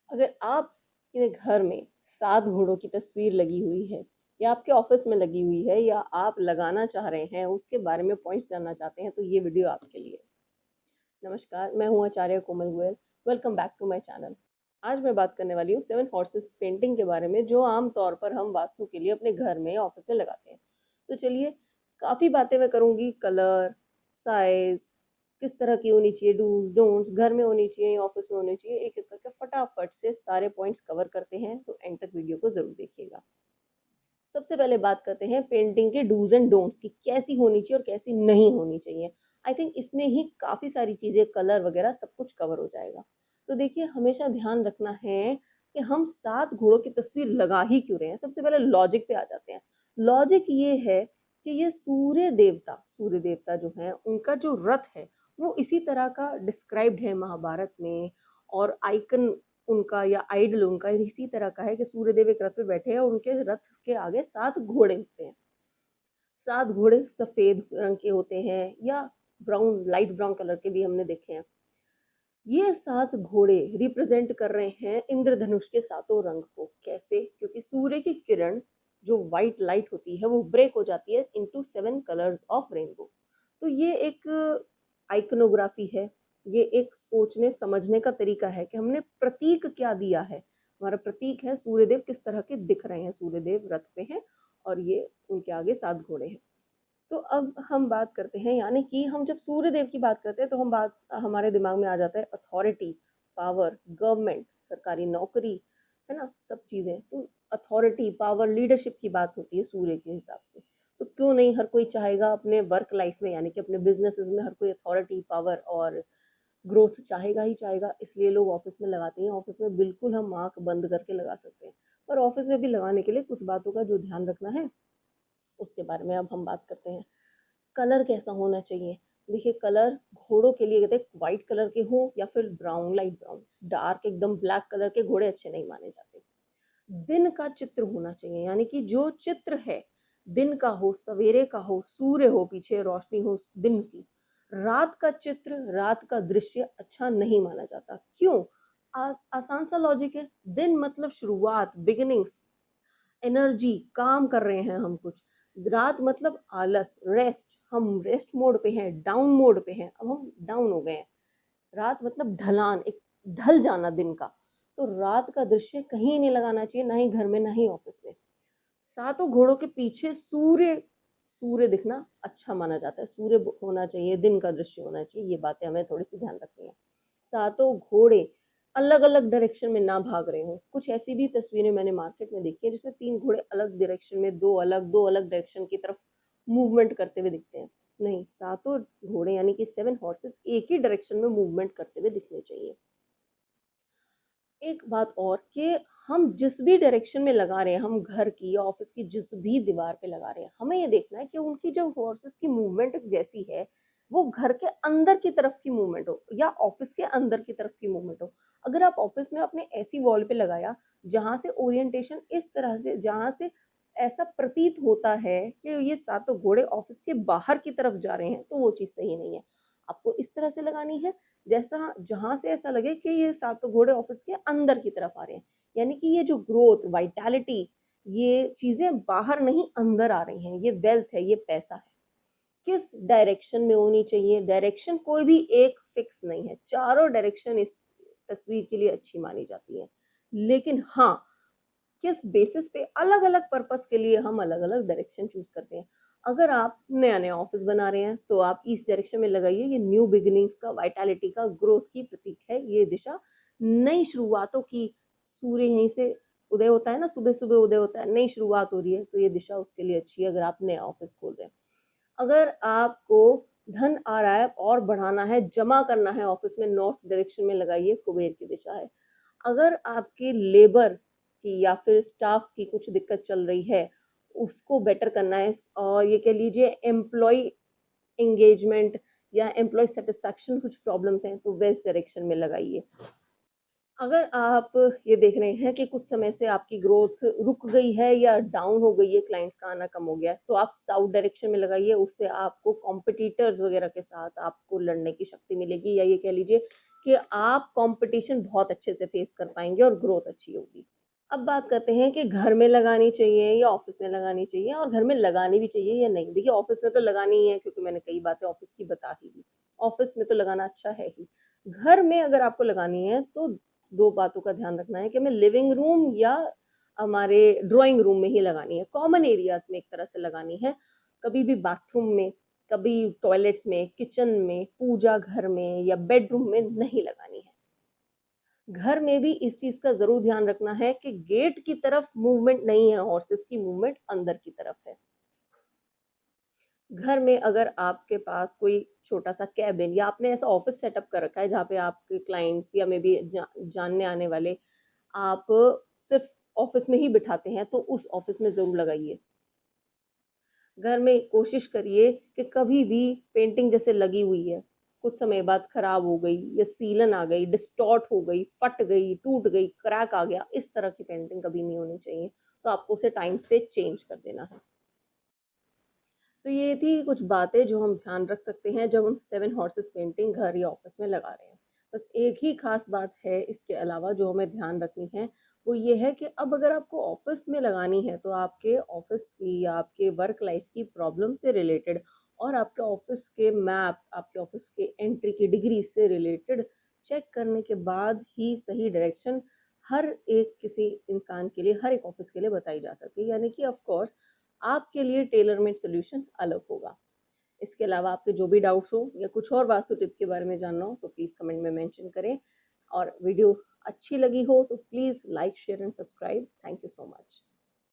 अगर आपके घर में 7 घोड़ों की तस्वीर लगी हुई है या आपके ऑफिस में लगी हुई है या आप लगाना चाह रहे हैं, उसके बारे में पॉइंट्स जानना चाहते हैं, तो ये वीडियो आपके लिए। नमस्कार, मैं हूँ Acharya Komal Goyal. Welcome back to my channel. आज मैं बात करने वाली हूँ 7 हॉर्सेस पेंटिंग के बारे में, जो आम तौर पर हम वास्तु के लिए अपने घर में, ऑफिस में लगाते हैं। तो चलिए, काफ़ी बातें मैं करूँगी, कलर, साइज़, किस तरह की होनी चाहिए, डूज़, डोंट्स, घर में होनी चाहिए, ऑफिस में होनी चाहिए, एक-एक करके फटाफट से सारे पॉइंट्स कवर करते हैं, तो एंड तक वीडियो को ज़रूर देखिएगा। सबसे पहले बात करते हैं पेंटिंग के डूज एंड डोंट्स की, कैसी होनी चाहिए और कैसी नहीं होनी चाहिए। आई थिंक इसमें ही काफ़ी सारी चीज़ें, कलर वगैरह सब कुछ कवर हो जाएगा। तो देखिए, हमेशा ध्यान रखना है कि हम 7 घोड़ों की तस्वीर लगा ही क्यों रहे हैं। सबसे पहले लॉजिक पे आ जाते हैं। लॉजिक ये है कि ये सूर्य देवता जो हैं, उनका जो रथ है, वो इसी तरह का डिस्क्राइब्ड है महाभारत में। और आइकन उनका या आइडल उनका इसी तरह का है कि सूर्यदेव एक रथ पे बैठे हैं और उनके रथ के आगे 7 घोड़े होते हैं। 7 घोड़े सफेद रंग के होते हैं या ब्राउन, लाइट ब्राउन कलर के भी हमने देखे हैं। ये 7 घोड़े रिप्रेजेंट कर रहे हैं इंद्रधनुष के सातों रंग को। कैसे? क्योंकि सूर्य की किरण, जो व्हाइट लाइट होती है, वो ब्रेक हो जाती है इनटू 7 कलर्स ऑफ रेनबो। तो ये एक आइकनोग्राफी है। ये एक सोचने समझने का तरीका है कि हमने प्रतीक क्या दिया है। हमारा प्रतीक है सूर्यदेव, किस तरह के दिख रहे हैं। सूर्यदेव रथ पे हैं और ये उनके आगे 7 घोड़े हैं। तो अब हम बात करते हैं, यानी कि हम जब सूर्यदेव की बात करते हैं तो हमारे दिमाग में आ जाता है अथॉरिटी, पावर, गवर्नमेंट, सरकारी नौकरी, है ना, सब चीजें। तो अथॉरिटी, पावर, लीडरशिप की बात होती है सूर्य के हिसाब से। तो क्यों नहीं हर कोई चाहेगा अपने वर्क लाइफ में, यानी कि अपने बिजनेसेस में हर कोई अथॉरिटी, पावर और ग्रोथ चाहेगा ही चाहेगा। इसलिए लोग ऑफिस में लगाते हैं। ऑफिस में बिल्कुल हम आंख बंद करके लगा सकते हैं, पर ऑफिस में भी लगाने के लिए कुछ बातों का जो ध्यान रखना है, उसके बारे में अब हम बात करते हैं। कलर कैसा होना चाहिए? देखिए, कलर घोड़ों के लिए कहते हैं व्हाइट कलर के हो या फिर ब्राउन, लाइट ब्राउन। डार्क एकदम ब्लैक कलर के घोड़े अच्छे नहीं माने जाते। दिन का चित्र होना चाहिए, यानी कि जो चित्र है दिन का हो, सवेरे का हो, सूर्य हो, पीछे रोशनी हो दिन की। रात का चित्र, रात का दृश्य अच्छा नहीं माना जाता। क्यों? आसान सा लॉजिक है। दिन मतलब शुरुआत, बिगिनिंग्स, एनर्जी, काम कर रहे हैं हम कुछ। रात मतलब आलस, रेस्ट, हम रेस्ट मोड पे हैं, डाउन मोड पे हैं, अब हम डाउन हो गए हैं। रात मतलब ढलान, एक ढल जाना दिन का। तो रात का दृश्य कहीं नहीं लगाना चाहिए, ना ही घर में, ना ही ऑफिस में। सातों घोड़ों के पीछे सूर्य, सूर्य दिखना अच्छा माना जाता है। सूर्य होना चाहिए, दिन का दृश्य होना चाहिए। ये बातें हमें थोड़ी सी ध्यान रखनी है। सातों घोड़े अलग अलग डायरेक्शन में ना भाग रहे हो। कुछ ऐसी भी तस्वीरें मैंने मार्केट में देखी है जिसमें 3 घोड़े अलग डायरेक्शन में, दो अलग डायरेक्शन की तरफ मूवमेंट करते हुए दिखते हैं। नहीं, सातों घोड़े यानी कि 7 हॉर्सेस एक ही डायरेक्शन में मूवमेंट करते हुए दिखने चाहिए। एक बात और कि हम जिस भी डायरेक्शन में लगा रहे हैं, हम घर की या ऑफिस की जिस भी दीवार पे लगा रहे हैं, हमें ये देखना है कि उनकी जो हॉर्सेस की मूवमेंट जैसी है, वो घर के अंदर की तरफ की मूवमेंट हो या ऑफिस के अंदर की तरफ की मूवमेंट हो। अगर आप ऑफिस में अपने ऐसी वॉल पे लगाया जहां से ओरिएंटेशन इस तरह से, जहां से ऐसा प्रतीत होता है कि ये सातों घोड़े ऑफिस के बाहर की तरफ जा रहे हैं, तो वो चीज सही नहीं है। आपको इस तरह से लगानी है जैसा, जहां से ऐसा लगे कि ये सातों घोड़े ऑफिस के अंदर की तरफ आ रहे हैं। यानी कि ये जो ग्रोथ, वाइटैलिटी, ये चीजें बाहर नहीं अंदर आ रही हैं। ये वेल्थ है, ये पैसा है। किस डायरेक्शन में होनी चाहिए? डायरेक्शन कोई भी एक फिक्स नहीं है। चारों डायरेक्शन इस तस्वीर के लिए अच्छी मानी जाती है। लेकिन हाँ, किस बेसिस पे, अलग अलग पर्पस के लिए हम अलग अलग डायरेक्शन चूज करते हैं। अगर आप नया नया ऑफिस बना रहे हैं तो आप इस डायरेक्शन में लगाइए। ये न्यू बिगिनिंग्स का, वाइटैलिटी का, ग्रोथ की प्रतीक है ये दिशा। नई शुरुआतों की, सूर्य यहीं से उदय होता है ना, सुबह सुबह उदय होता है, नई शुरुआत हो रही है, तो ये दिशा उसके लिए अच्छी है अगर आप नया ऑफिस खोल रहे हैं। अगर आपको धन आ रहा है और बढ़ाना है, जमा करना है ऑफिस में, नॉर्थ डायरेक्शन में लगाइए, कुबेर की दिशा है। अगर आपकी लेबर की या फिर स्टाफ की कुछ दिक्कत चल रही है, उसको बेटर करना है, और ये कह लीजिए एम्प्लॉय एंगेजमेंट या एम्प्लॉय सेटिस्फैक्शन कुछ प्रॉब्लम्स हैं, तो वेस्ट डायरेक्शन में लगाइए। अगर आप ये देख रहे हैं कि कुछ समय से आपकी ग्रोथ रुक गई है या डाउन हो गई है, क्लाइंट्स का आना कम हो गया है, तो आप साउथ डायरेक्शन में लगाइए। उससे आपको कॉम्पिटिटर्स वगैरह के साथ आपको लड़ने की शक्ति मिलेगी, या ये कह लीजिए कि आप कंपटीशन बहुत अच्छे से फेस कर पाएँगे और ग्रोथ अच्छी होगी। अब बात करते हैं कि घर में लगानी चाहिए या ऑफ़िस में लगानी चाहिए और घर में लगानी भी चाहिए या नहीं। देखिए ऑफ़िस में तो लगानी ही है क्योंकि मैंने कई बातें ऑफ़िस की बता ही दी। ऑफ़िस में तो लगाना अच्छा है ही। घर में अगर आपको लगानी है तो 2 बातों का ध्यान रखना है कि हमें लिविंग रूम या हमारे ड्राइंग रूम में ही लगानी है। कॉमन एरियाज़ में एक तरह से लगानी है। कभी भी बाथरूम में, कभी टॉयलेट्स में, किचन में, पूजा घर में या बेडरूम में नहीं लगानी है। घर में भी इस चीज़ का ज़रूर ध्यान रखना है कि गेट की तरफ मूवमेंट नहीं है, हॉर्सेस की मूवमेंट अंदर की तरफ है। घर में अगर आपके पास कोई छोटा-सा केबिन या आपने ऐसा ऑफ़िस सेटअप कर रखा है जहाँ पे आपके क्लाइंट्स या मे बी जानने आने वाले आप सिर्फ़ ऑफ़िस में ही बिठाते हैं, तो उस ऑफ़िस में ज़रूर लगाइए। घर में कोशिश करिए कि कभी भी पेंटिंग जैसे लगी हुई है, कुछ समय बाद खराब हो गई या सीलन आ गई, डिस्टॉर्ट हो गई, फट गई, टूट गई, क्रैक आ गया, इस तरह की पेंटिंग कभी नहीं होनी चाहिए। तो आपको उसे टाइम से चेंज कर देना है। तो ये थी कुछ बातें जो हम ध्यान रख सकते हैं जब हम 7 हॉर्सेस पेंटिंग घर या ऑफिस में लगा रहे हैं। बस एक ही खास बात है इसके अलावा जो हमें ध्यान रखनी है, वो ये है कि अब अगर आपको ऑफिस में लगानी है तो आपके ऑफिस की या आपके वर्क लाइफ की प्रॉब्लम से रिलेटेड और आपके ऑफिस के मैप, आपके ऑफिस के एंट्री की डिग्री से रिलेटेड चेक करने के बाद ही सही डायरेक्शन हर एक किसी इंसान के लिए, हर एक ऑफिस के लिए बताई जा सकती है। यानी कि ऑफ कोर्स आपके लिए टेलर मेड सॉल्यूशन अलग होगा। इसके अलावा आपके जो भी डाउट्स हो या कुछ और वास्तु टिप के बारे में जानना हो तो प्लीज़ कमेंट में मेंशन करें और वीडियो अच्छी लगी हो तो please like, share and subscribe. Thank you so much.